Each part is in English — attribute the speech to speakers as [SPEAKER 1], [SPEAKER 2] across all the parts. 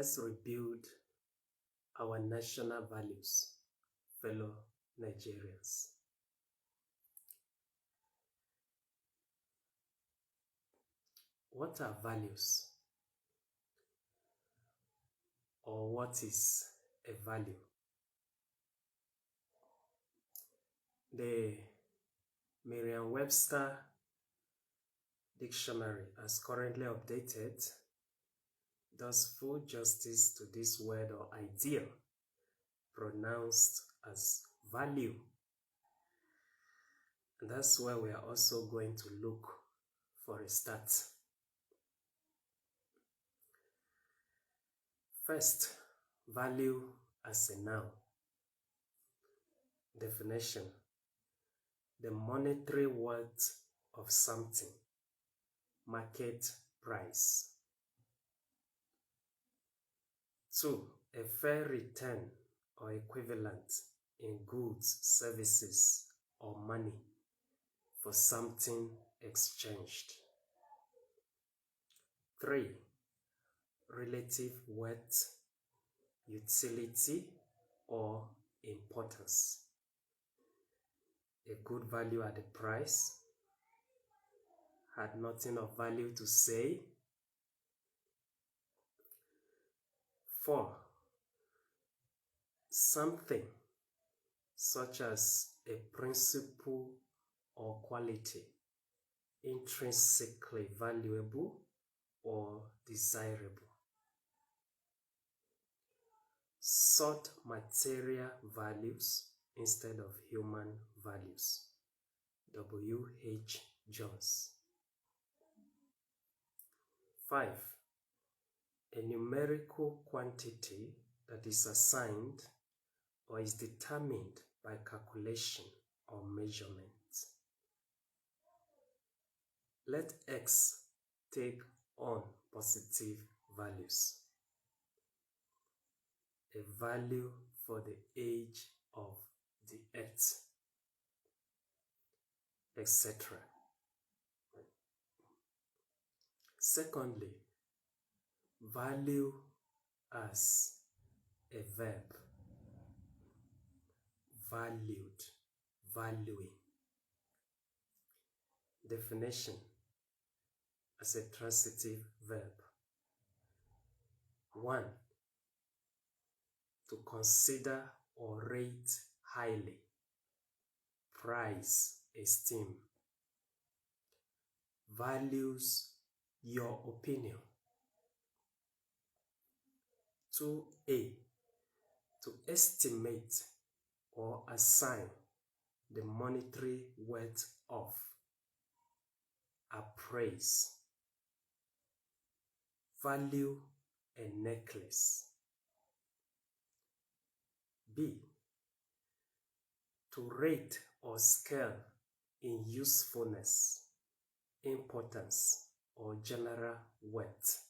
[SPEAKER 1] Let's rebuild our national values, fellow Nigerians. What are values? Or what is a value? The Merriam-Webster dictionary, as currently updated, does full justice to this word or idea pronounced as value. And that's where we are also going to look for a start. First, value as a noun. Definition: the monetary worth of something, market price. 2. A fair return or equivalent in goods, services, or money for something exchanged. 3. Relative worth, utility, or importance. A good value at the price had nothing of value to say. 4. Something such as a principle or quality intrinsically valuable or desirable. Sought material values instead of human values. W.H. Jones. 5. A numerical quantity that is assigned or is determined by calculation or measurement. Let X take on positive values. A value for the age of the earth, etc. Secondly, value as a verb. Valued, valuing. Definition: as a transitive verb. 1. To consider or rate highly, prize, esteem. Values your opinion. 2a. To estimate or assign the monetary worth of, appraise. Value a necklace. B. To rate or scale in usefulness, importance, or general worth.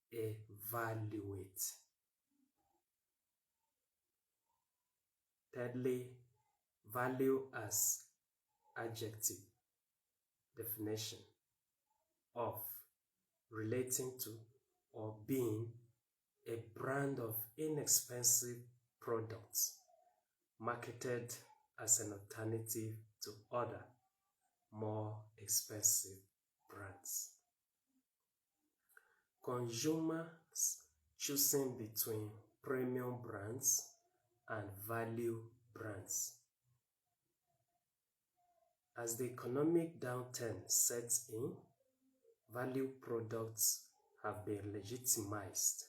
[SPEAKER 1] Evaluate. Thirdly, value as adjective. Definition: of, relating to, or being a brand of inexpensive products marketed as an alternative to other, more expensive brands. Consumers choosing between premium brands and value brands. As the economic downturn sets in, value products have been legitimized,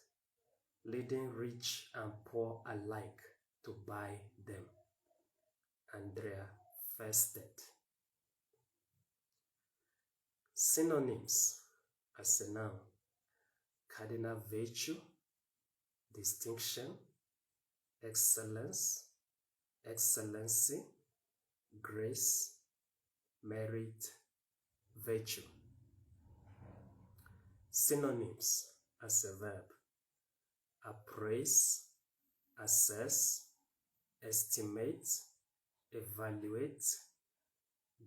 [SPEAKER 1] leading rich and poor alike to buy them. Andrea Fested. Synonyms as a noun: cardinal virtue, distinction, excellence, excellency, grace, merit, virtue. Synonyms as a verb: appraise, assess, estimate, evaluate,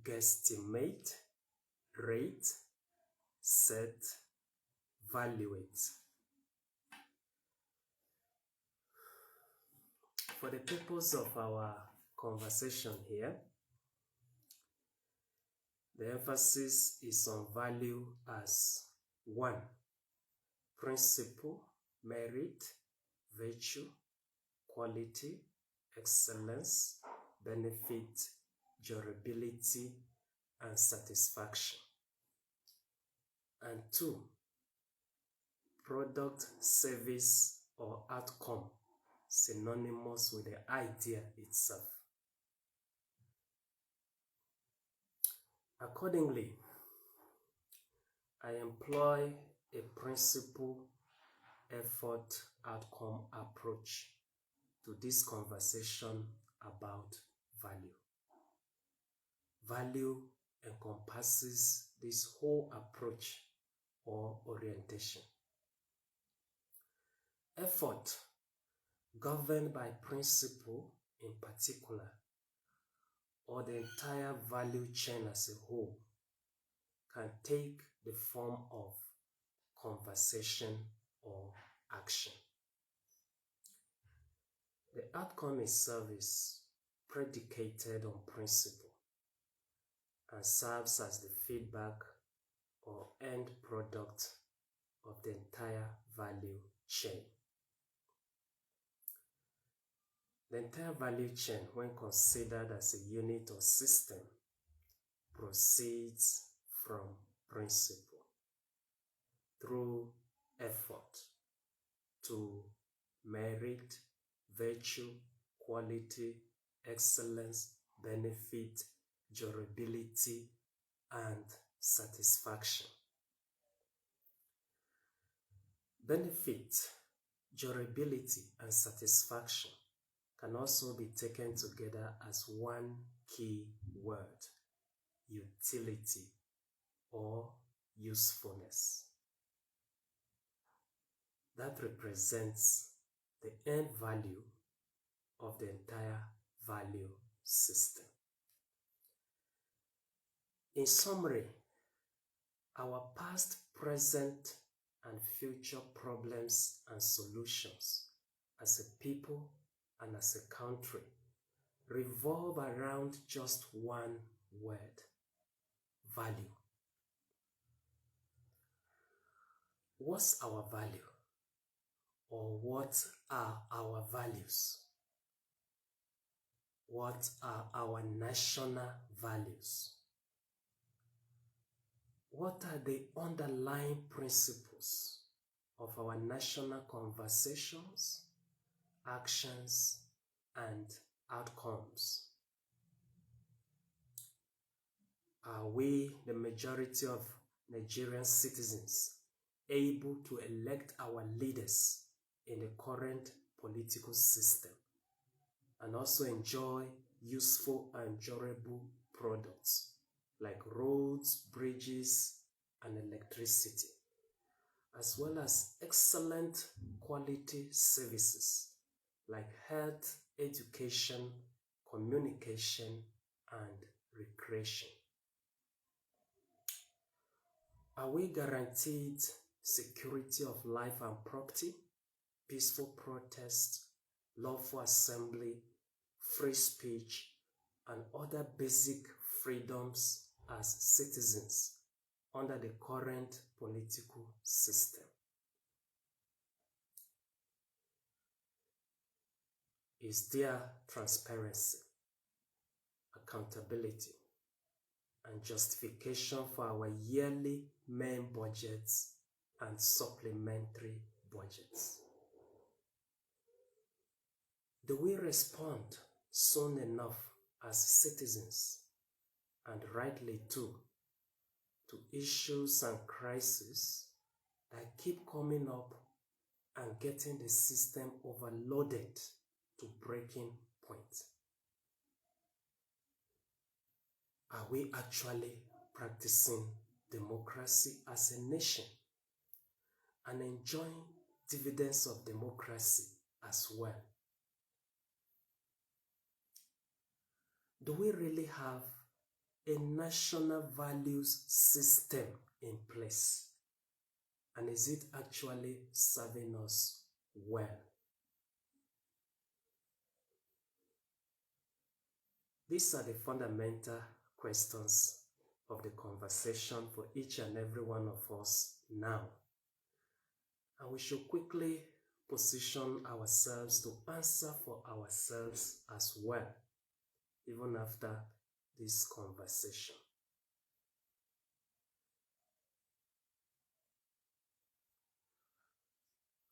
[SPEAKER 1] guesstimate, rate, set, valuate. For the purpose of our conversation here, the emphasis is on value as 1. Principle, merit, virtue, quality, excellence, benefit, durability, and satisfaction. And 2, product, service, or outcome synonymous with the idea itself. Accordingly, I employ a principle, effort, outcome approach to this conversation about value. Value encompasses this whole approach or orientation. Effort, governed by principle in particular, or the entire value chain as a whole, can take the form of conversation or action. The outcome is service predicated on principle and serves as the feedback or end product of the entire value chain. The entire value chain, when considered as a unit or system, proceeds from principle through effort to merit, virtue, quality, excellence, benefit, durability, and satisfaction. Benefit, durability, and satisfaction can also be taken together as one key word: utility or usefulness. That represents the end value of the entire value system. In summary, our past, present, and future problems and solutions as a people and as a country revolve around just one word: value. What's our value? Or what are our values? What are our national values? What are the underlying principles of our national conversations, actions, and outcomes? Are we, the majority of Nigerian citizens, able to elect our leaders in the current political system and also enjoy useful and durable products like roads, bridges, and electricity, as well as excellent quality services like health, education, communication, and recreation? Are we guaranteed security of life and property, peaceful protest, lawful assembly, free speech, and other basic freedoms as citizens under the current political system? Is there transparency, accountability, and justification for our yearly main budgets and supplementary budgets? Do we respond soon enough as citizens, and rightly too, to issues and crises that keep coming up and getting the system overloaded to breaking point? Are we actually practicing democracy as a nation and enjoying dividends of democracy as well? Do we really have a national values system in place? And is it actually serving us well? These are the fundamental questions of the conversation for each and every one of us now. And we should quickly position ourselves to answer for ourselves as well, even after this conversation.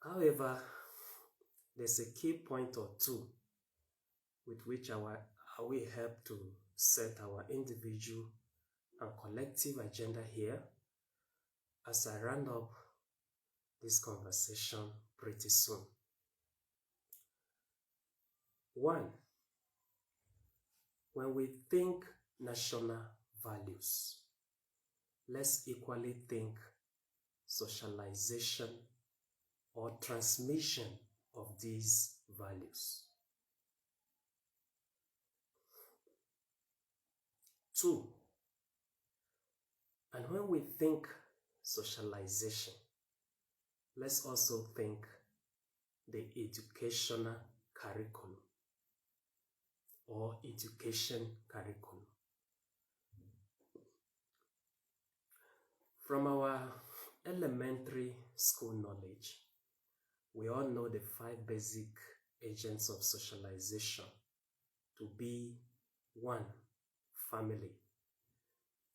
[SPEAKER 1] However, there's a key point or two with which we help to set our individual and collective agenda here as I round up this conversation pretty soon. 1. When we think national values, let's equally think socialization or transmission of these values. 2. And when we think socialization, let's also think the educational curriculum or education curriculum. From our elementary school knowledge, we all know the 5 basic agents of socialization to be 1. Family,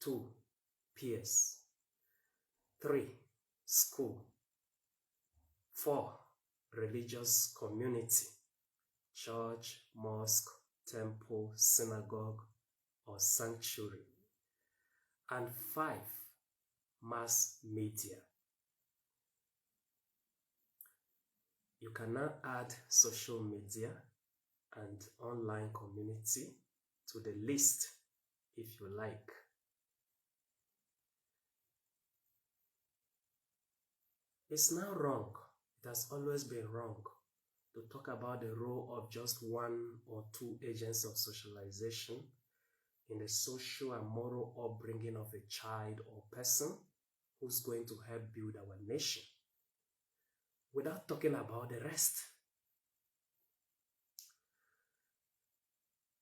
[SPEAKER 1] 2. Peers, 3. School, 4. Religious community, church, mosque, temple, synagogue, or sanctuary, and 5. Mass media. You can now add social media and online community to the list if you like. It's now wrong, it has always been wrong, to talk about the role of just 1 or 2 agents of socialization in the social and moral upbringing of a child or person who's going to help build our nation, without talking about the rest.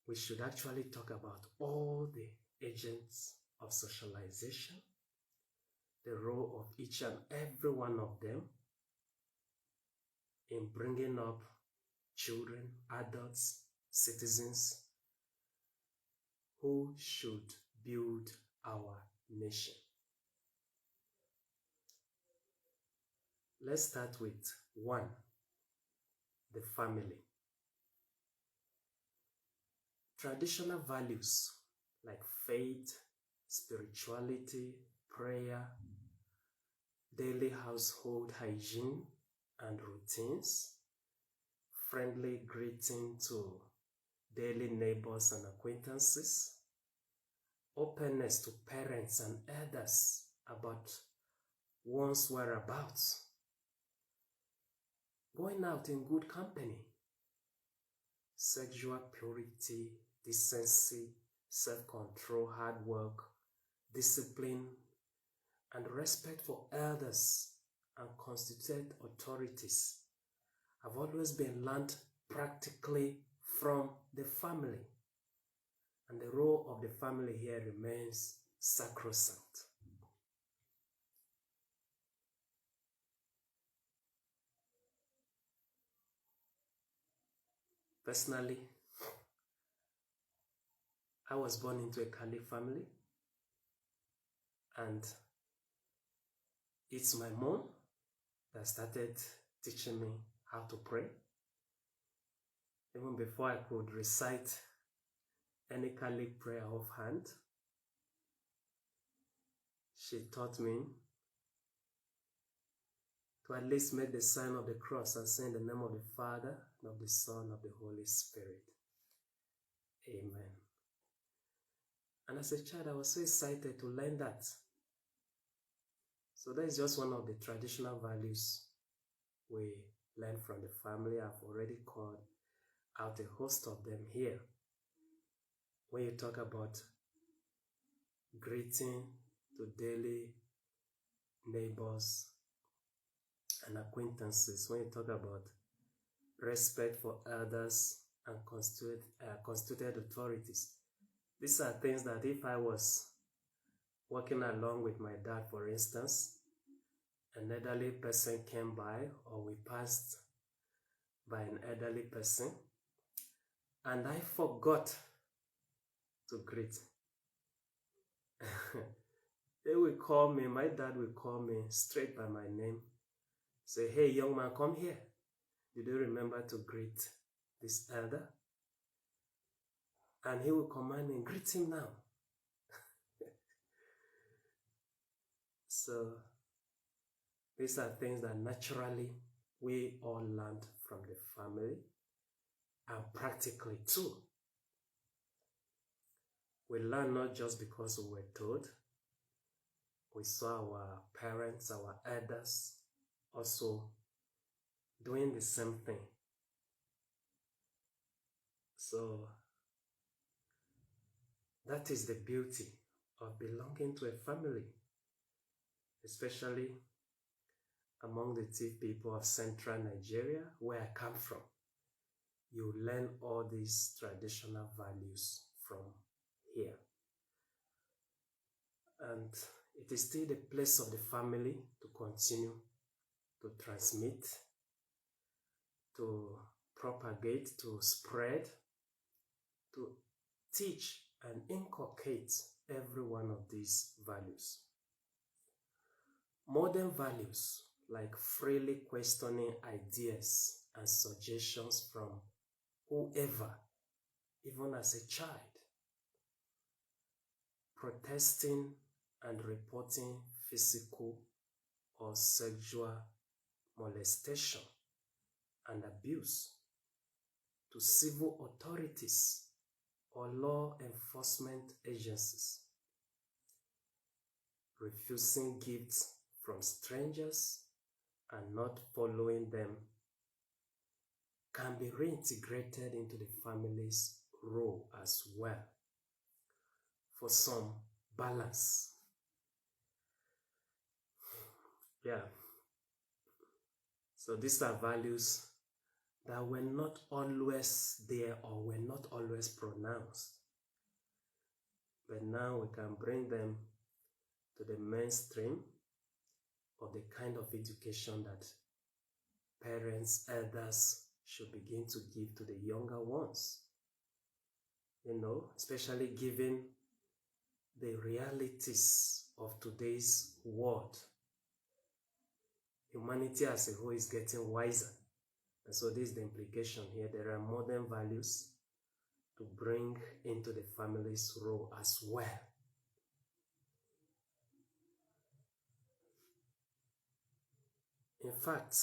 [SPEAKER 1] We should actually talk about all the agents of socialization, the role of each and every one of them in bringing up children, adults, citizens who should build our nation. Let's start with 1, the family. Traditional values like faith, spirituality, prayer, daily household hygiene and routines, friendly greeting to daily neighbors and acquaintances, openness to parents and elders about one's whereabouts, going out in good company, sexual purity, decency, self-control, hard work, discipline, and respect for elders and constituted authorities have always been learned practically from the family. And the role of the family here remains sacrosanct. Personally, I was born into a Catholic family, and it's my mom that started teaching me how to pray. Even before I could recite any Catholic prayer offhand, she taught me to at least make the sign of the cross and say in the name of the Father, and of the Son, and of the Holy Spirit. Amen. And as a child, I was so excited to learn that. So that is just one of the traditional values we learn from the family. I've already called out a host of them here. When you talk about greeting to daily neighbors and acquaintances, when you talk about respect for elders and constituted authorities, These are things that if I was walking along with my dad, for instance, an elderly person came by, or we passed by an elderly person, and I forgot to greet. They will call me, my dad will call me straight by my name, say, "Hey, young man, come here. Did you remember to greet this elder?" And he will command me, "Greet him now." So these are things that naturally we all learned from the family, and practically too. We learn not just because we were told. We saw our parents, our elders also doing the same thing. So that is the beauty of belonging to a family, especially among the Tiv people of central Nigeria, where I come from. You learn all these traditional values from here. And it is still the place of the family to continue to transmit, to propagate, to spread, to teach and inculcate every one of these values. Modern values, like freely questioning ideas and suggestions from whoever, even as a child, protesting and reporting physical or sexual molestation and abuse to civil authorities or law enforcement agencies, refusing gifts from strangers and not following them can be reintegrated into the family's role as well, for some balance. Yeah. So these are values that were not always there or were not always pronounced. But now we can bring them to the mainstream of the kind of education that parents, elders should begin to give to the younger ones. You know, especially given the realities of today's world. Humanity as a whole is getting wiser. And so this is the implication here. There are modern values to bring into the family's role as well. In fact,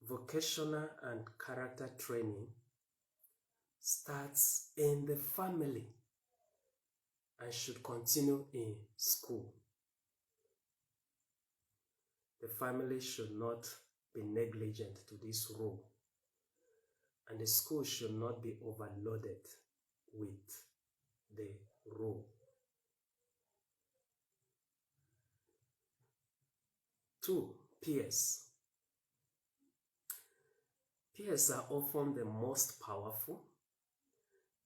[SPEAKER 1] vocational and character training starts in the family and should continue in school. The family should not be negligent to this role, and the school should not be overloaded with the role. 2, peers. Peers are often the most powerful,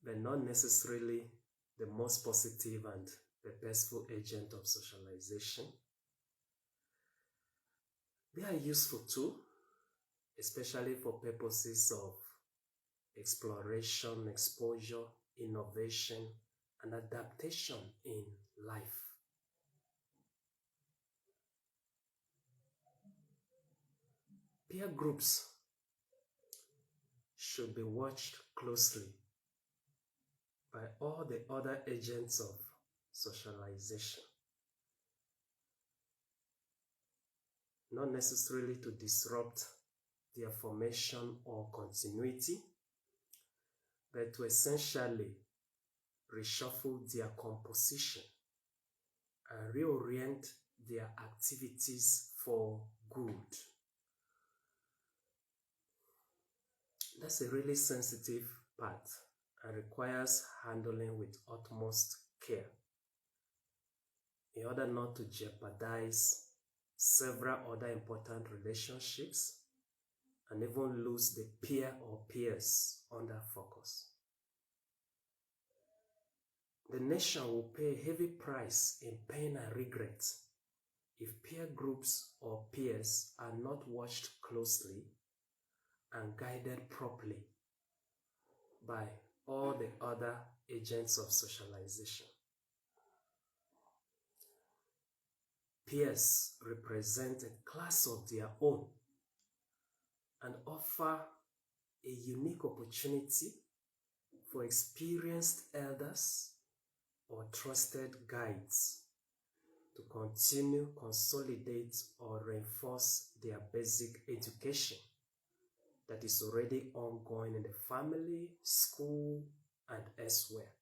[SPEAKER 1] but not necessarily the most positive and purposeful agent of socialization. They are useful too, especially for purposes of exploration, exposure, innovation, and adaptation in life. Peer groups should be watched closely by all the other agents of socialization, not necessarily to disrupt their formation or continuity, but to essentially reshuffle their composition and reorient their activities for good. That's a really sensitive part and requires handling with utmost care in order not to jeopardize several other important relationships and even lose the peer or peers under focus. The nation will pay a heavy price in pain and regret if peer groups or peers are not watched closely and guided properly by all the other agents of socialization. Peers represent a class of their own and offer a unique opportunity for experienced elders or trusted guides to continue, consolidate, or reinforce their basic education that is already ongoing in the family, school, and elsewhere.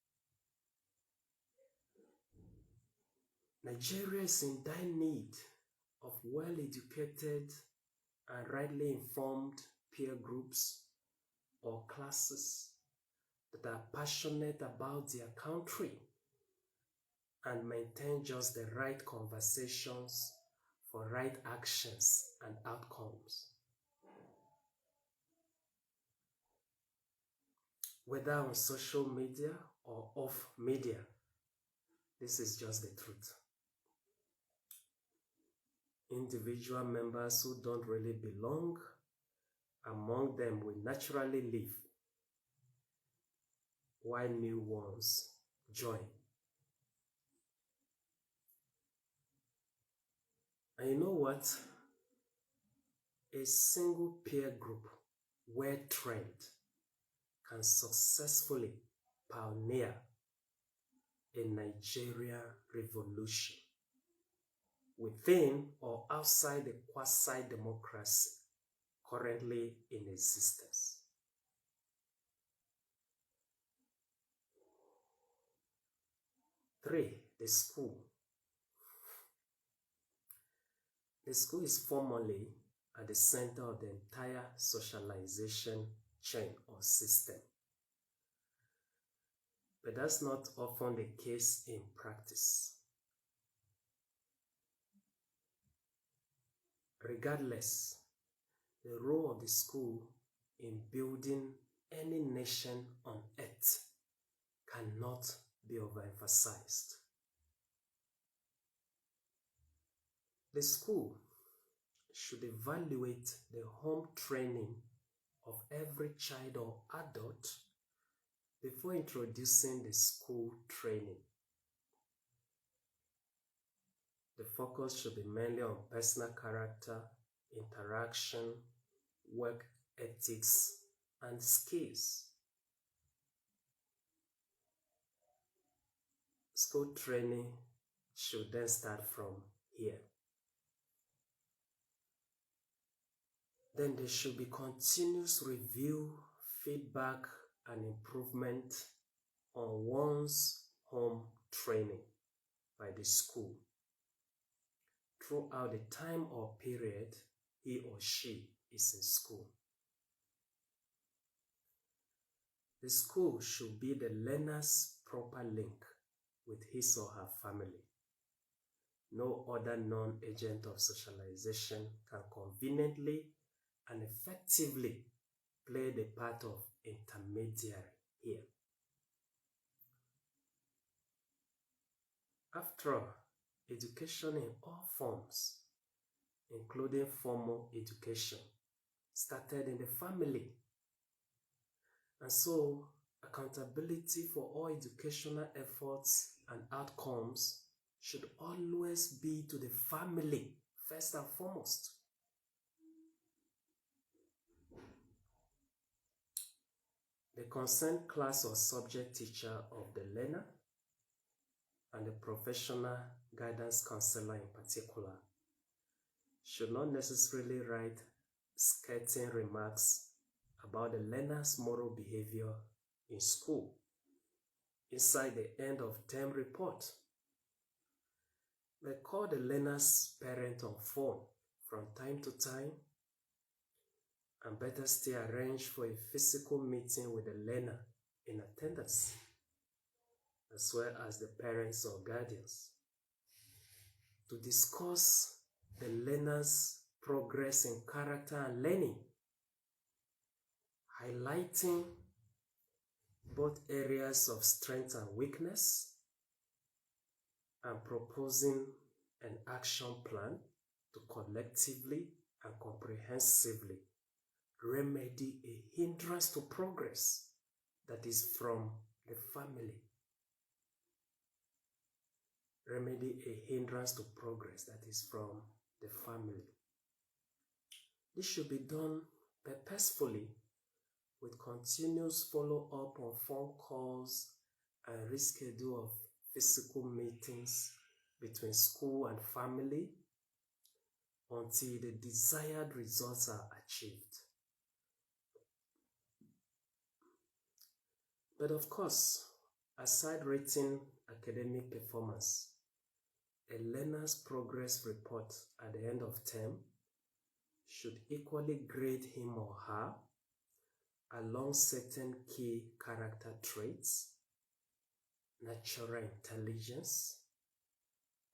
[SPEAKER 1] Nigeria is in dire need of well-educated and rightly informed peer groups or classes that are passionate about their country and maintain just the right conversations for right actions and outcomes. Whether on social media or off media, this is just the truth. Individual members who don't really belong among them will naturally leave, while new ones join. And you know what? A single peer group, well trained, can successfully pioneer a Nigerian revolution within or outside the quasi-democracy currently in existence. Three, the school. The school is formally at the center of the entire socialization chain or system. But that's not often the case in practice. Regardless, the role of the school in building any nation on earth cannot be overemphasized. The school should evaluate the home training of every child or adult before introducing the school training. The focus should be mainly on personal character, interaction, work ethics, and skills. School training should then start from here. Then there should be continuous review, feedback, and improvement on one's home training by the school throughout the time or period he or she is in school. The school should be the learner's proper link with his or her family. No other non-agent of socialization can conveniently and effectively play the part of intermediary here. After all, education in all forms, including formal education, started in the family. And so, accountability for all educational efforts and outcomes should always be to the family, first and foremost. The concerned class or subject teacher of the learner and the professional guidance counselor in particular should not necessarily write scathing remarks about the learner's moral behavior in school inside the end of term report. They call the learner's parent on phone from time to time, and better still arrange for a physical meeting with the learner in attendance, as well as the parents or guardians, to discuss the learner's progress in character and learning, highlighting both areas of strength and weakness, and proposing an action plan to collectively and comprehensively remedy a hindrance to progress that is from the family. Remedy a hindrance to progress that is from the family. This should be done purposefully with continuous follow-up on phone calls and reschedule of physical meetings between school and family until the desired results are achieved. But of course, aside rating academic performance, a learner's progress report at the end of term should equally grade him or her along certain key character traits: natural intelligence,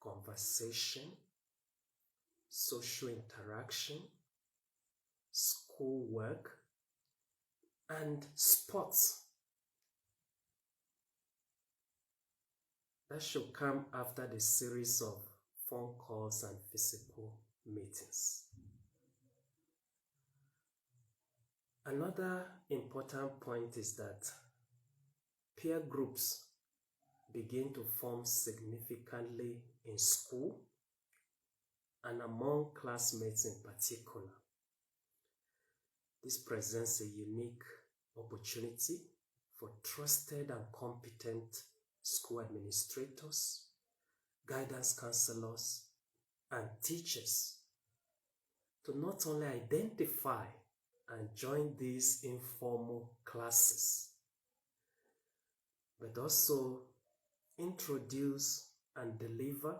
[SPEAKER 1] conversation, social interaction, schoolwork, and sports. That should come after the series of phone calls and physical meetings. Another important point is that peer groups begin to form significantly in school and among classmates in particular. This presents a unique opportunity for trusted and competent school administrators, guidance counselors, and teachers to not only identify and join these informal classes, but also introduce and deliver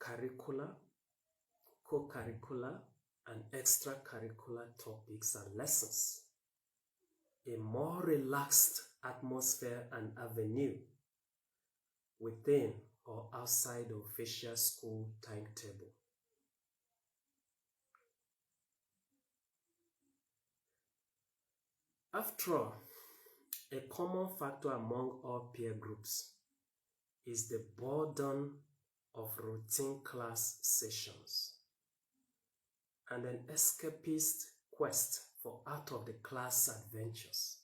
[SPEAKER 1] curricular, co-curricular, and extracurricular topics and lessons, a more relaxed atmosphere and avenue within or outside the official school timetable. After all, a common factor among all peer groups is the boredom of routine class sessions and an escapist quest for out-of-the-class adventures.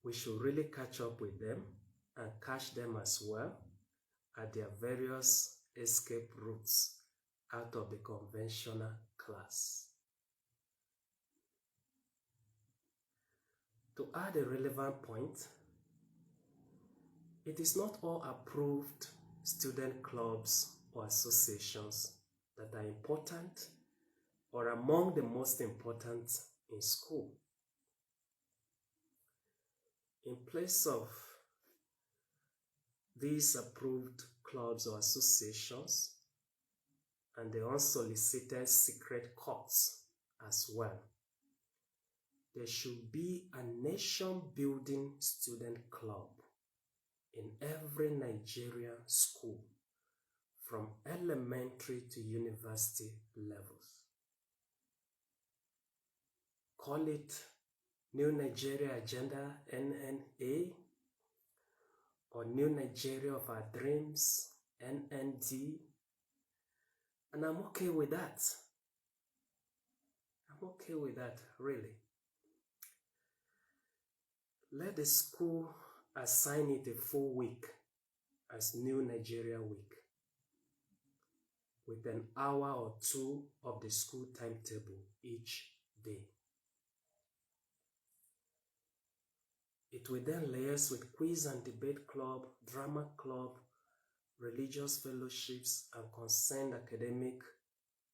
[SPEAKER 1] We should really catch up with them and catch them as well at their various escape routes out of the conventional class. To add a relevant point, it is not all approved student clubs or associations that are important or among the most important in school. In place of these approved clubs or associations and the unsolicited secret courts as well, there should be a nation-building student club in every Nigerian school from elementary to university levels. Call it New Nigeria Agenda NNA or New Nigeria of Our Dreams NND, and I'm okay with that. I'm okay with that, really. Let the school assign it a full week as New Nigeria Week, with an hour or two of the school timetable each day. It will then liaise with quiz and debate club, drama club, religious fellowships, and concerned academic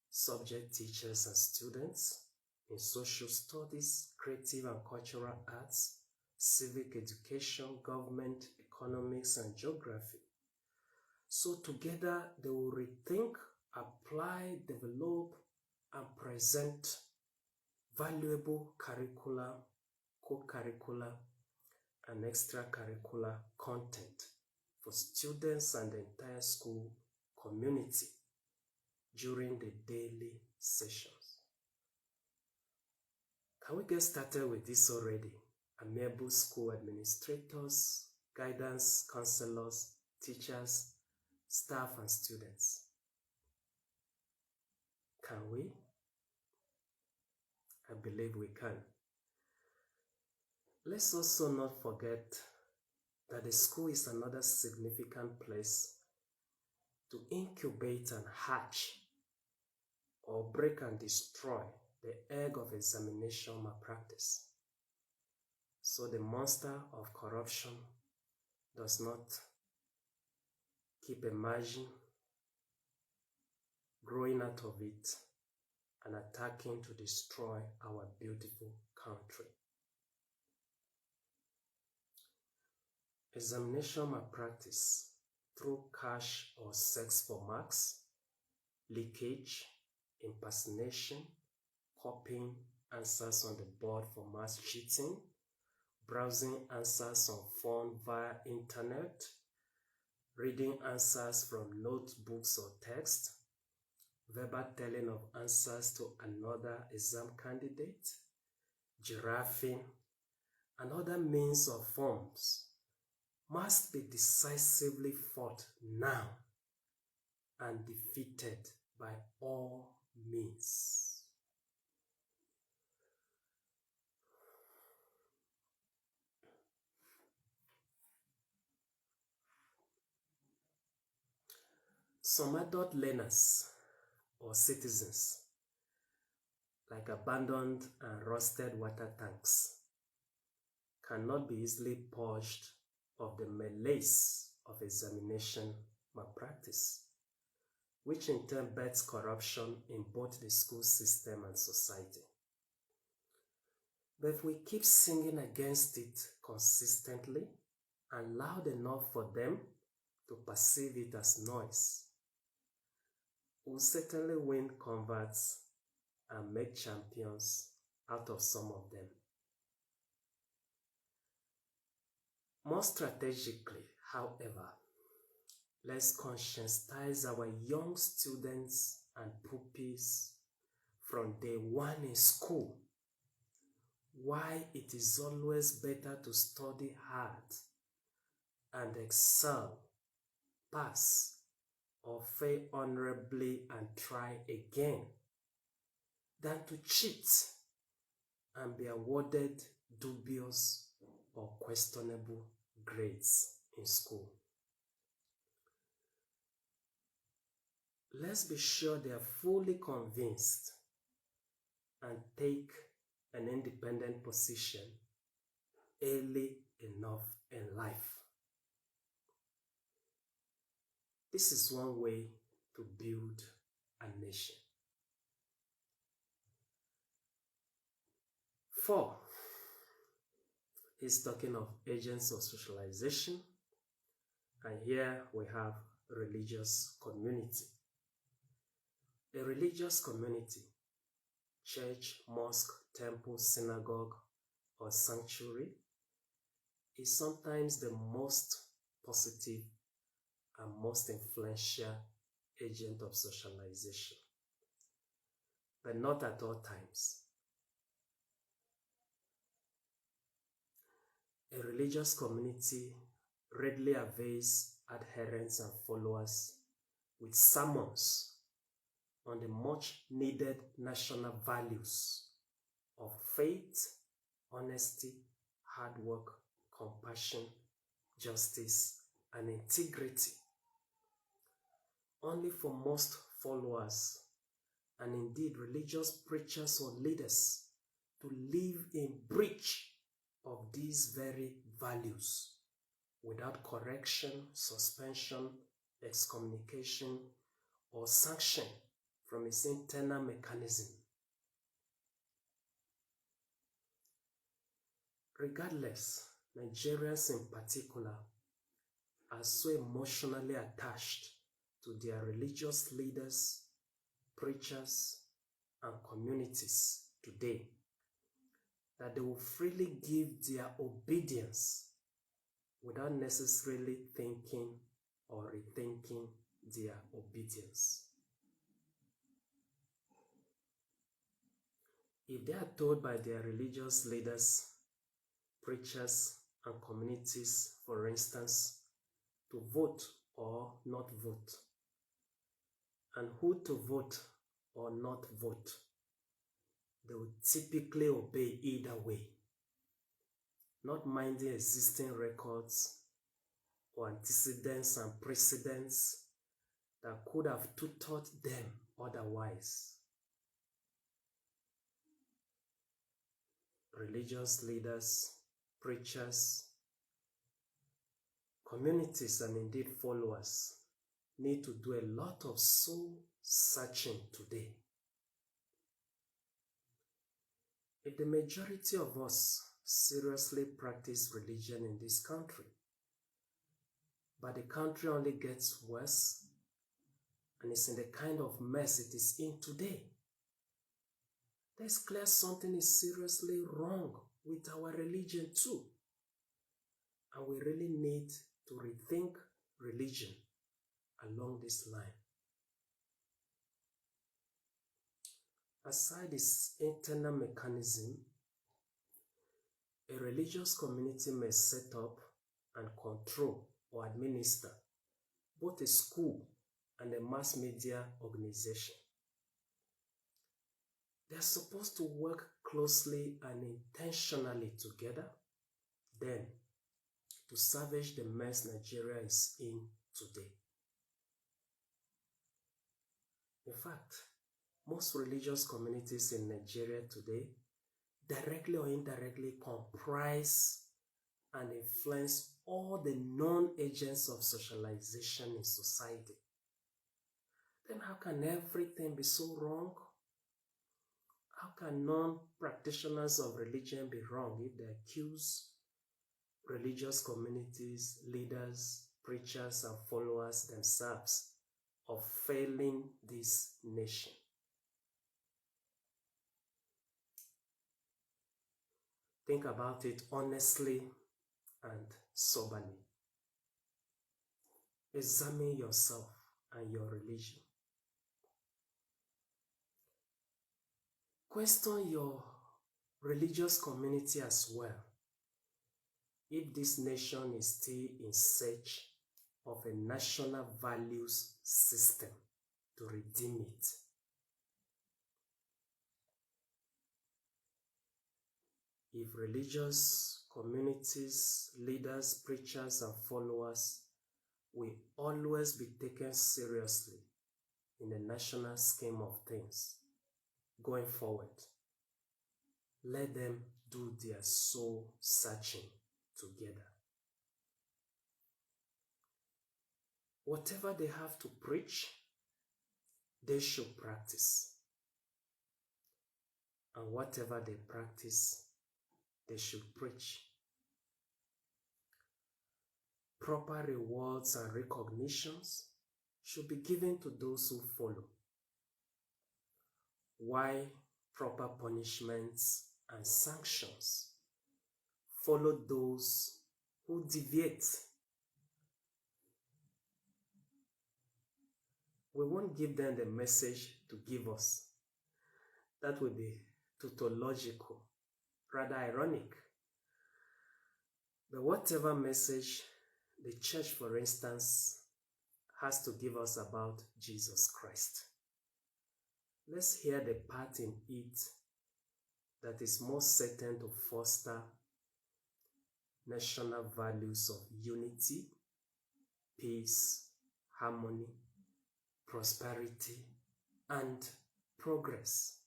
[SPEAKER 1] subject teachers and students in social studies, creative and cultural arts, civic education, government, economics, and geography. So together they will rethink, apply, develop, and present valuable curricular, co-curricular, and extracurricular content for students and the entire school community during the daily sessions. Can we get started with this already? Amiable school administrators, guidance counselors, teachers, staff, and students. Can we? I believe we can. Let's also not forget that the school is another significant place to incubate and hatch or break and destroy the egg of examination malpractice. So the monster of corruption does not keep emerging, growing out of it, and attacking to destroy our beautiful country. Examination malpractice through cash or sex for marks, leakage, impersonation, copying answers on the board for mass cheating, browsing answers on phone via internet, reading answers from notebooks or text, verbal telling of answers to another exam candidate, giraffing, and other means or forms must be decisively fought now and defeated by all means. Some adult learners or citizens, like abandoned and rusted water tanks, cannot be easily purged of the malaise of examination malpractice, which in turn bets corruption in both the school system and society. But if we keep singing against it consistently and loud enough for them to perceive it as noise, we'll certainly win converts and make champions out of some of them. More strategically, however, let's conscientize our young students and pupils from day one in school why it is always better to study hard and excel, pass, or fail honorably and try again than to cheat and be awarded dubious or questionable grades in school. Let's be sure they are fully convinced and take an independent position early enough in life. This is one way to build a nation. 4 is talking of agents of socialization, and here we have religious community. A religious community, church, mosque, temple, synagogue, or sanctuary, is sometimes the most positive and most influential agent of socialization, but not at all times. A religious community readily avails adherents and followers with sermons on the much needed national values of faith, honesty, hard work, compassion, justice, and integrity. Only for most followers, and indeed religious preachers or leaders, to live in breach of these very values without correction, suspension, excommunication, or sanction from its internal mechanism. Regardless, Nigerians in particular are so emotionally attached to their religious leaders, preachers, and communities today that they will freely give their obedience without necessarily thinking or rethinking their obedience. If they are told by their religious leaders, preachers, and communities, for instance, to vote or not vote, and who to vote or not vote, they will typically obey either way, not minding existing records or antecedents and precedents that could have tutored them otherwise. Religious leaders, preachers, communities, and indeed followers need to do a lot of soul searching today. If the majority of us seriously practice religion in this country, but the country only gets worse and is in the kind of mess it is in today, there's clear something is seriously wrong with our religion too. And we really need to rethink religion along this line. Aside its internal mechanism, a religious community may set up and control or administer both a school and a mass media organization. They are supposed to work closely and intentionally together, then to salvage the mess Nigeria is in today. In fact, most religious communities in Nigeria today directly or indirectly comprise and influence all the non-agents of socialization in society. Then how can everything be so wrong? How can non-practitioners of religion be wrong if they accuse religious communities, leaders, preachers, and followers themselves of failing this nation? Think about it honestly and soberly. Examine yourself and your religion. Question your religious community as well, if this nation is still in search of a national values system to redeem it. If religious communities, leaders, preachers, and followers will always be taken seriously in the national scheme of things going forward, let them do their soul searching together. Whatever they have to preach, they should practice. And whatever they practice, they should preach. Proper rewards and recognitions should be given to those who follow, while proper punishments and sanctions follow those who deviate. We won't give them the message to give us. That would be tautological, rather ironic. But whatever message the church, for instance, has to give us about Jesus Christ, let's hear the part in it that is most certain to foster national values of unity, peace, harmony, prosperity, and progress.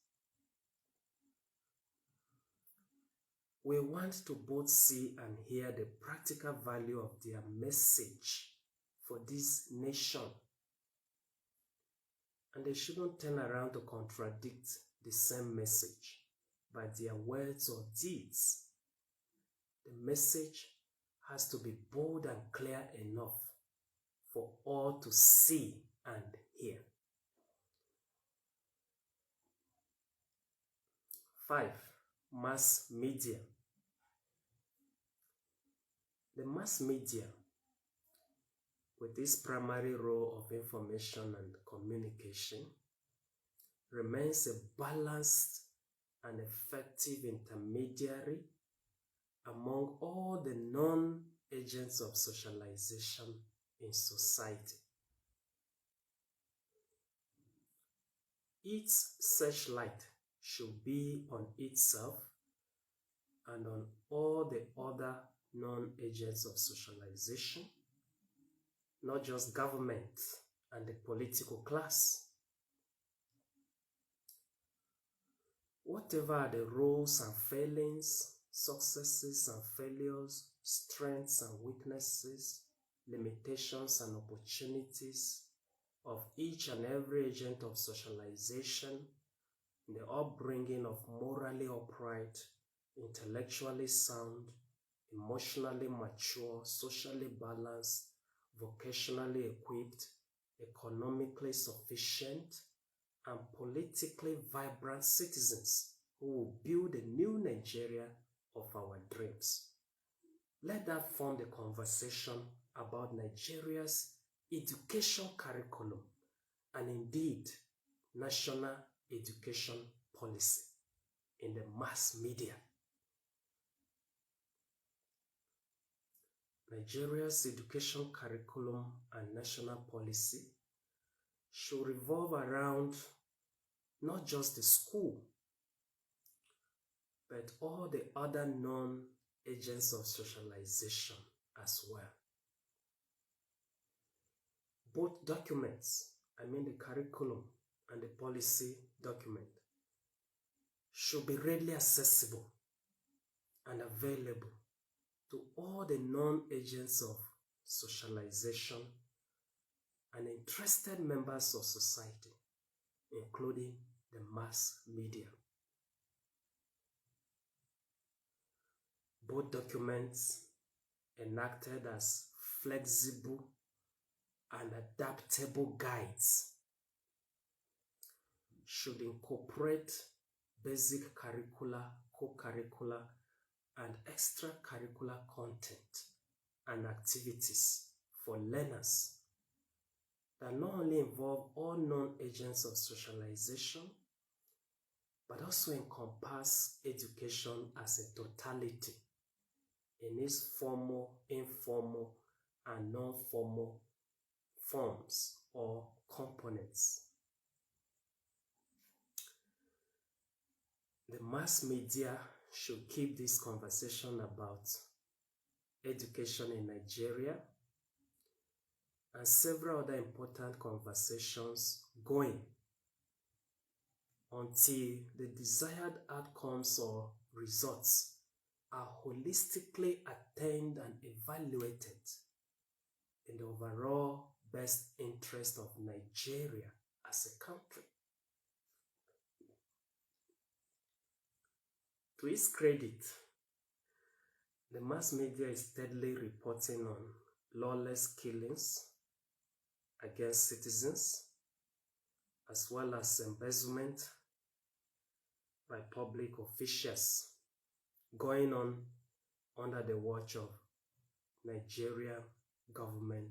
[SPEAKER 1] We want to both see and hear the practical value of their message for this nation. And they shouldn't turn around to contradict the same message by their words or deeds. The message has to be bold and clear enough for all to see and hear. 5. Mass media. The mass media, with its primary role of information and communication, remains a balanced and effective intermediary among all the non-agents of socialization in society. Its searchlight should be on itself and on all the other non-agents of socialization, not just government and the political class. Whatever are the roles and failings, successes and failures, strengths and weaknesses, limitations and opportunities of each and every agent of socialization in the upbringing of morally upright, intellectually sound, emotionally mature, socially balanced, vocationally equipped, economically sufficient, and politically vibrant citizens who will build a new Nigeria of our dreams. Let that form the conversation about Nigeria's education curriculum and indeed national education policy in the mass media. Nigeria's education curriculum and national policy should revolve around not just the school, but all the other non-agents of socialization as well. Both documents, the curriculum and the policy document, should be readily accessible and available to all the non-agents of socialization and interested members of society, including the mass media. Both documents, enacted as flexible and adaptable guides, should incorporate basic curricular, co-curricular, and extracurricular content and activities for learners that not only involve all non-agents of socialization, but also encompass education as a totality in its formal, informal, and non-formal forms or components. The mass media should keep this conversation about education in Nigeria and several other important conversations going until the desired outcomes or results are holistically attained and evaluated in the overall best interest of Nigeria as a country. To its credit, the mass media is steadily reporting on lawless killings against citizens, as well as embezzlement by public officials going on under the watch of Nigerian government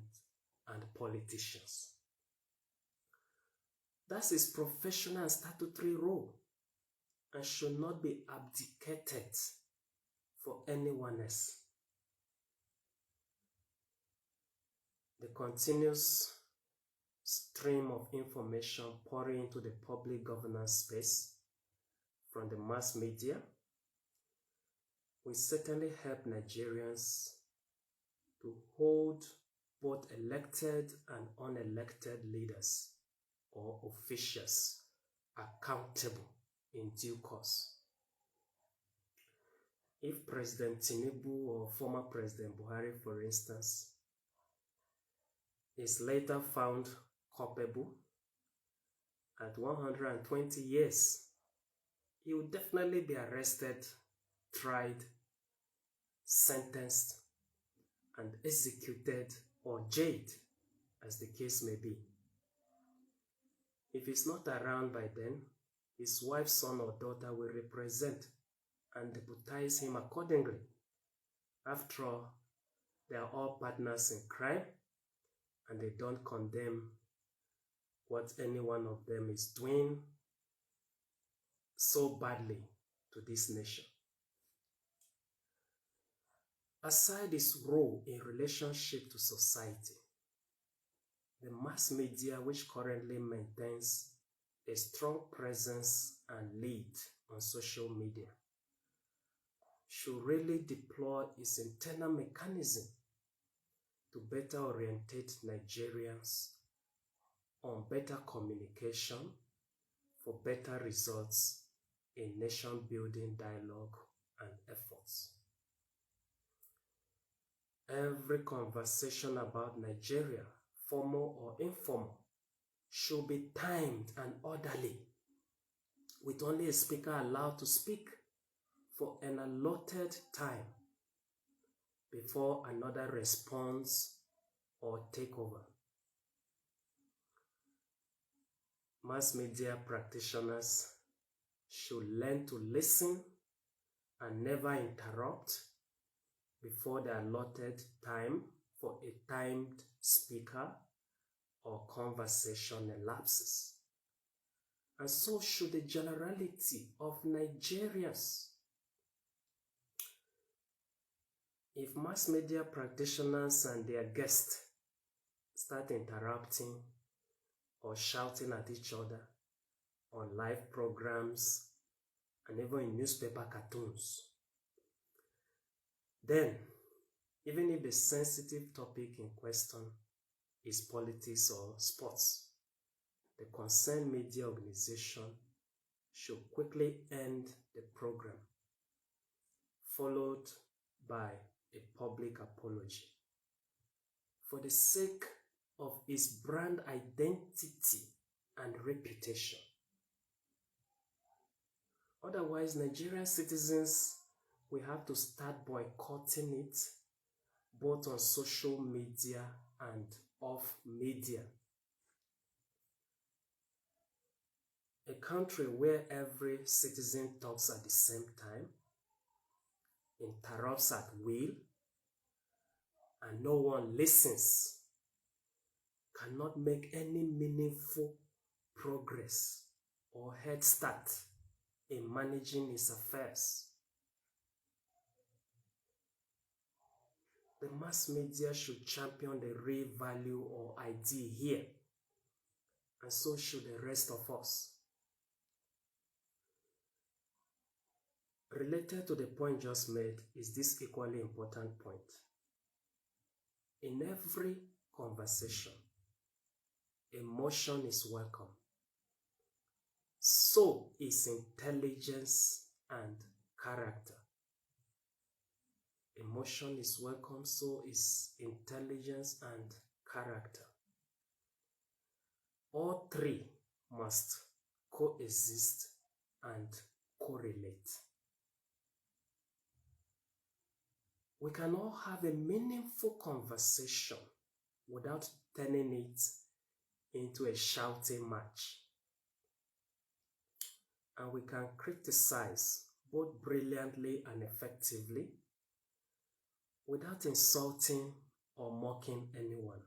[SPEAKER 1] and politicians. That's his professional and statutory role and should not be abdicated for anyone else. The continuous stream of information pouring into the public governance space from the mass media will certainly help Nigerians to hold both elected and unelected leaders or officials accountable in due course. If President Tinubu or former President Buhari, for instance, is later found culpable at 120 years, he will definitely be arrested, tried, sentenced, and executed or jailed, as the case may be. If he's not around by then, his wife, son, or daughter will represent and deputize him accordingly. After all, they are all partners in crime, and they don't condemn what any one of them is doing so badly to this nation. Aside its role in relationship to society, the mass media, which currently maintains a strong presence and lead on social media, should really deploy its internal mechanism to better orientate Nigerians on better communication for better results in nation-building dialogue and efforts. Every conversation about Nigeria, formal or informal, should be timed and orderly, with only a speaker allowed to speak for an allotted time before another responds or takeover. Mass media practitioners should learn to listen and never interrupt before the allotted time for a timed speaker or conversation elapses. And so should the generality of Nigerians. If mass media practitioners and their guests start interrupting or shouting at each other on live programs and even in newspaper cartoons, then even if the sensitive topic in question is politics or sports, the concerned media organization should quickly end the program, followed by a public apology for the sake of its brand identity and reputation. Otherwise, Nigerian citizens will have to start boycotting it, both on social media and off media. A country where every citizen talks at the same time, interrupts at will, and no one listens, cannot make any meaningful progress or head start in managing its affairs. The mass media should champion the real value or idea here, and so should the rest of us. Related to the point just made is this equally important point. In every conversation, emotion is welcome. So is intelligence and character. Emotion is welcome, so is intelligence and character. All three must coexist and correlate. We can all have a meaningful conversation without turning it into a shouting match. And we can criticize both brilliantly and effectively without insulting or mocking anyone.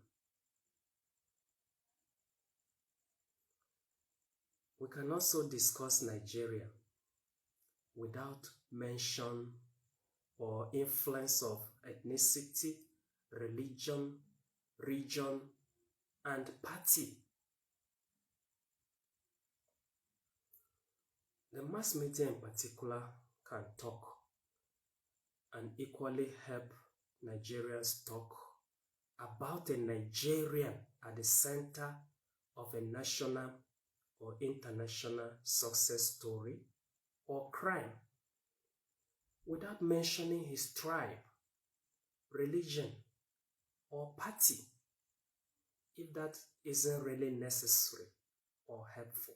[SPEAKER 1] We can also discuss Nigeria without mention or influence of ethnicity, religion, region, and party. The mass media in particular can talk and equally help Nigerians talk about a Nigerian at the center of a national or international success story or crime, without mentioning his tribe, religion, or party, if that isn't really necessary or helpful.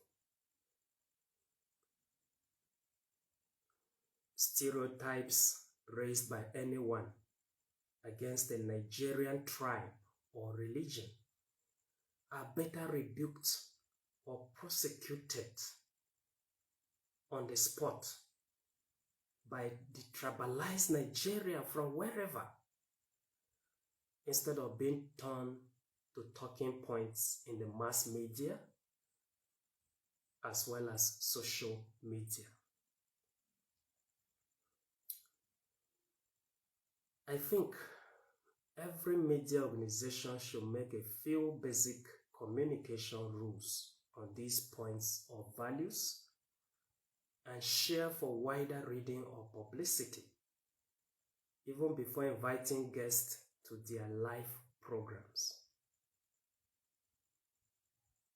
[SPEAKER 1] Stereotypes raised by anyone against a Nigerian tribe or religion are better rebuked or prosecuted on the spot by detribalized Nigeria from wherever, instead of being turned to talking points in the mass media as well as social media. I think every media organization should make a few basic communication rules on these points of values and share for wider reading or publicity, even before inviting guests to their live programs.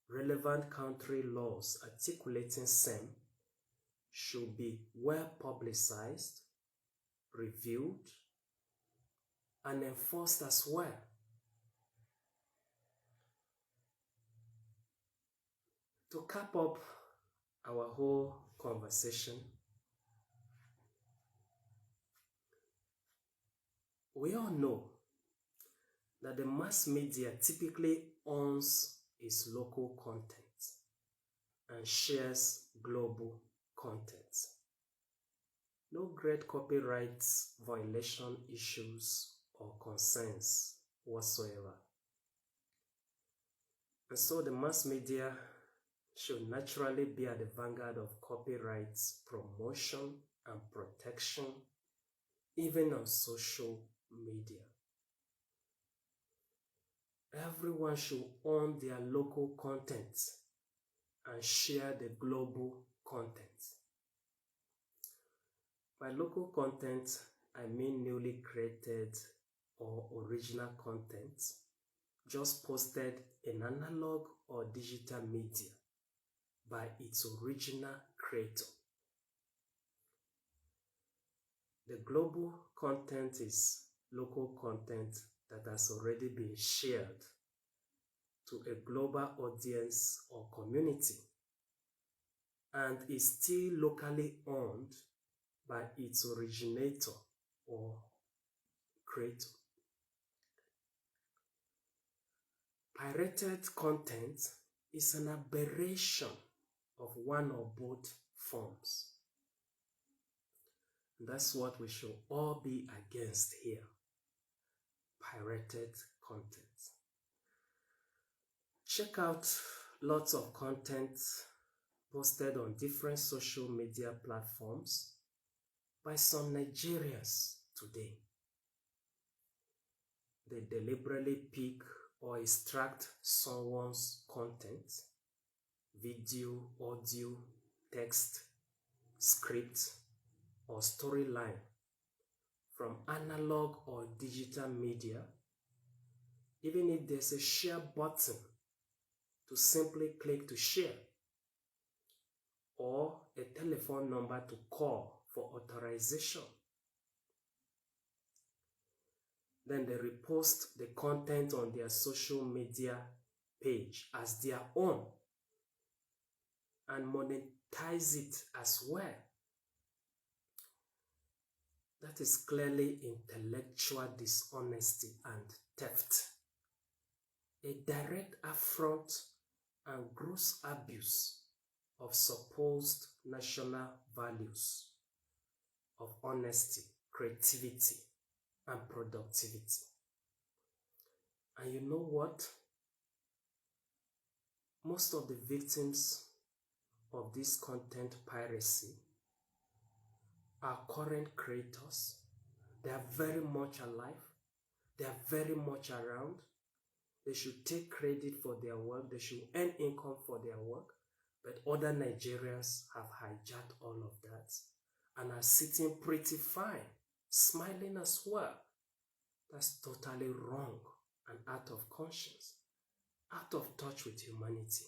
[SPEAKER 1] Relevant country laws articulating same should be well publicized, reviewed, and enforced as well. To cap up our whole conversation, we all know that the mass media typically owns its local content and shares global content. No great copyright violation issues or concerns whatsoever. And so the mass media should naturally be at the vanguard of copyright promotion and protection, even on social media. Everyone should own their local content and share the global content. By local content, I mean newly created or original content just posted in analog or digital media by its original creator. The global content is local content that has already been shared to a global audience or community and is still locally owned by its originator or creator. Pirated content is an aberration of one or both forms. That's what we should all be against here. Pirated content. Check out lots of content posted on different social media platforms by some Nigerians today. They deliberately pick or extract someone's content, video, audio, text, script, or storyline from analog or digital media, even if there's a share button to simply click to share, or a telephone number to call for authorization. Then they repost the content on their social media page as their own and monetize it as well. That is clearly intellectual dishonesty and theft, a direct affront and gross abuse of supposed national values of honesty, creativity, and productivity. And you know what? Most of the victims of this content piracy are current creators. They are very much alive. They are very much around. They should take credit for their work. They should earn income for their work. But other Nigerians have hijacked all of that and are sitting pretty fine, smiling as well. That's totally wrong and out of conscience, out of touch with humanity.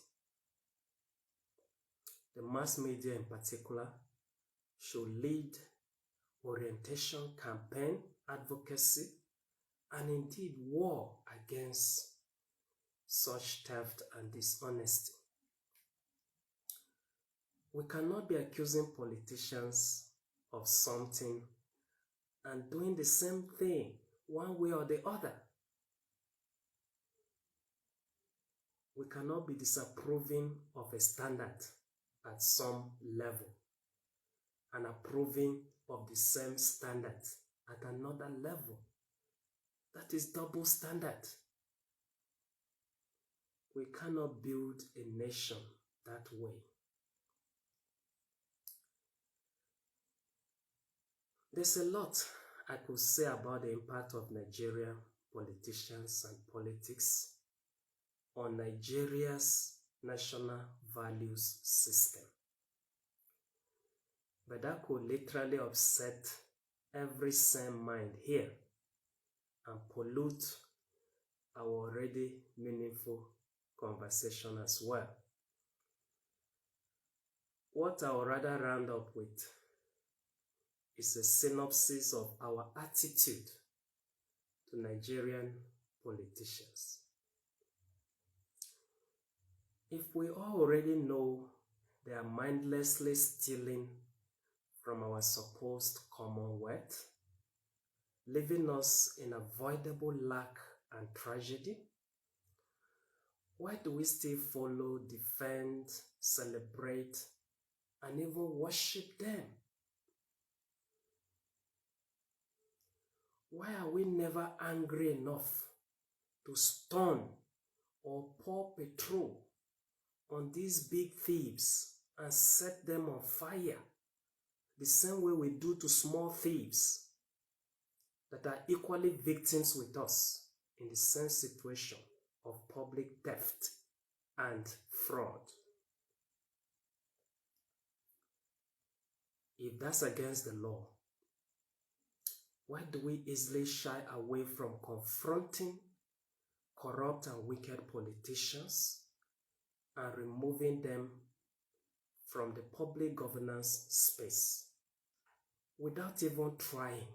[SPEAKER 1] The mass media in particular should lead orientation, campaign, advocacy, and indeed war against such theft and dishonesty. We cannot be accusing politicians of something and doing the same thing one way or the other. We cannot be disapproving of a standard at some level and approving of the same standard at another level. That is double standard. We cannot build a nation that way. There's a lot I could say about the impact of Nigerian politicians and politics on Nigeria's national values system. But that could literally upset every sane mind here and pollute our already meaningful conversation as well. What I would rather round up with is a synopsis of our attitude to Nigerian politicians. If we already know they are mindlessly stealing from our supposed commonwealth, leaving us in avoidable lack and tragedy, why do we still follow, defend, celebrate, and even worship them? Why are we never angry enough to stone or pour petrol on these big thieves and set them on fire, the same way we do to small thieves that are equally victims with us in the same situation of public theft and fraud? If that's against the law, why do we easily shy away from confronting corrupt and wicked politicians and removing them from the public governance space without even trying,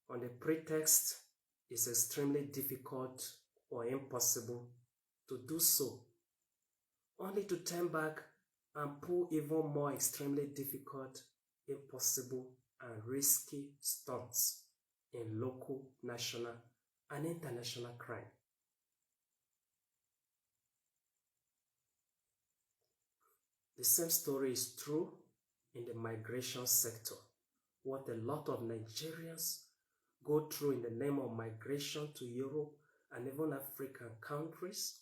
[SPEAKER 1] on the pretext it's extremely difficult or impossible to do so, only to turn back and pull even more extremely difficult, impossible, and risky stunts in local, national, and international crime? The same story is true in the migration sector. What a lot of Nigerians go through in the name of migration to Europe and even African countries,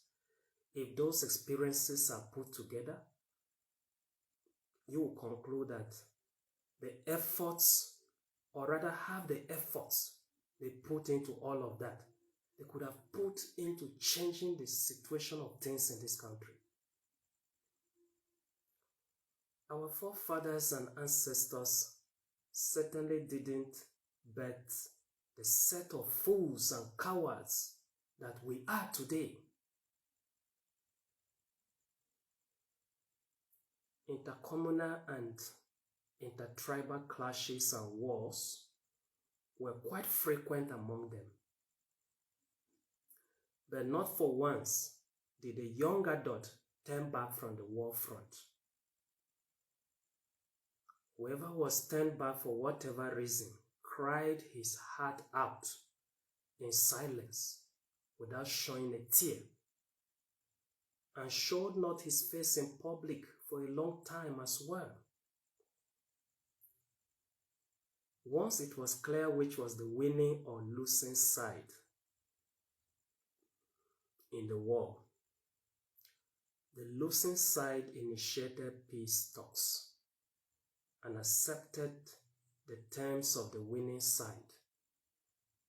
[SPEAKER 1] if those experiences are put together, you will conclude that the efforts, or rather half the efforts they put into all of that, they could have put into changing the situation of things in this country. Our forefathers and ancestors certainly didn't bet the set of fools and cowards that we are today. Intercommunal and intertribal clashes and wars were quite frequent among them. But not for once did a young adult turn back from the war front. Whoever was turned back for whatever reason cried his heart out in silence without showing a tear, and showed not his face in public for a long time as well. Once it was clear which was the winning or losing side in the war, the losing side initiated peace talks and accepted the terms of the winning side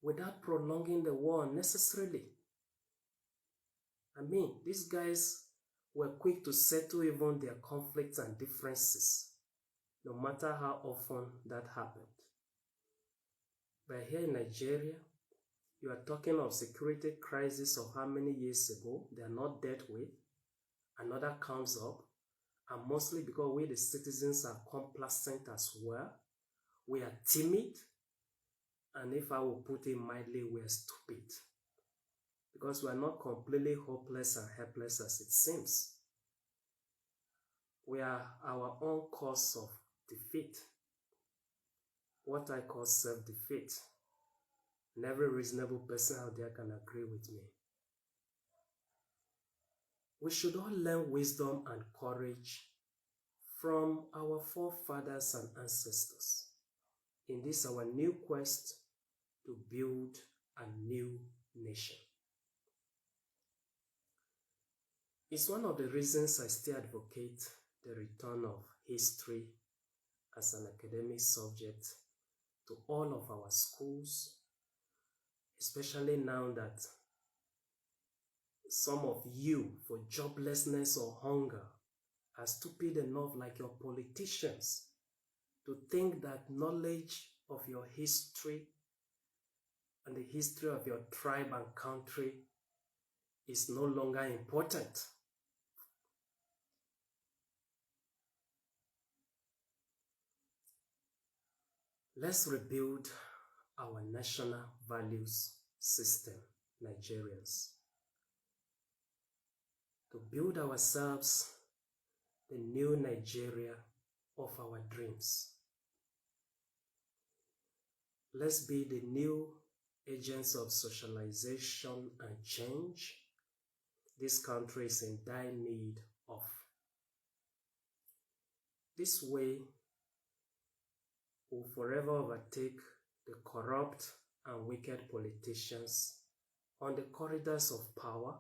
[SPEAKER 1] without prolonging the war unnecessarily. I mean, these guys were quick to settle even their conflicts and differences, no matter how often that happened. But here in Nigeria, you are talking of security crisis of how many years ago they are not dealt with. Another comes up, and mostly because we the citizens are complacent as well. We are timid, and if I will put it mildly, we are stupid. Because we are not completely hopeless and helpless as it seems. We are our own cause of defeat. What I call self-defeat. And every reasonable person out there can agree with me. We should all learn wisdom and courage from our forefathers and ancestors in this our new quest to build a new nation. It's one of the reasons I still advocate the return of history as an academic subject to all of our schools, especially now that some of you, for joblessness or hunger, are stupid enough, like your politicians, to think that knowledge of your history and the history of your tribe and country is no longer important. Let's rebuild our national values system, Nigerians, to build ourselves the new Nigeria of our dreams. Let's be the new agents of socialization and change this country is in dire need of. This way, we'll forever overtake the corrupt and wicked politicians on the corridors of power,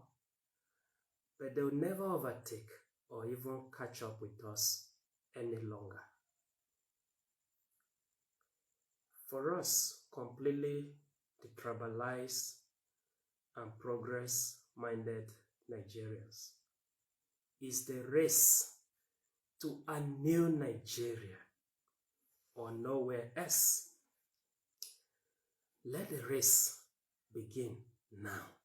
[SPEAKER 1] but they'll never overtake or even catch up with us any longer. For us, completely detribalized and progress-minded Nigerians, is the race to a new Nigeria or nowhere else. Let the race begin now.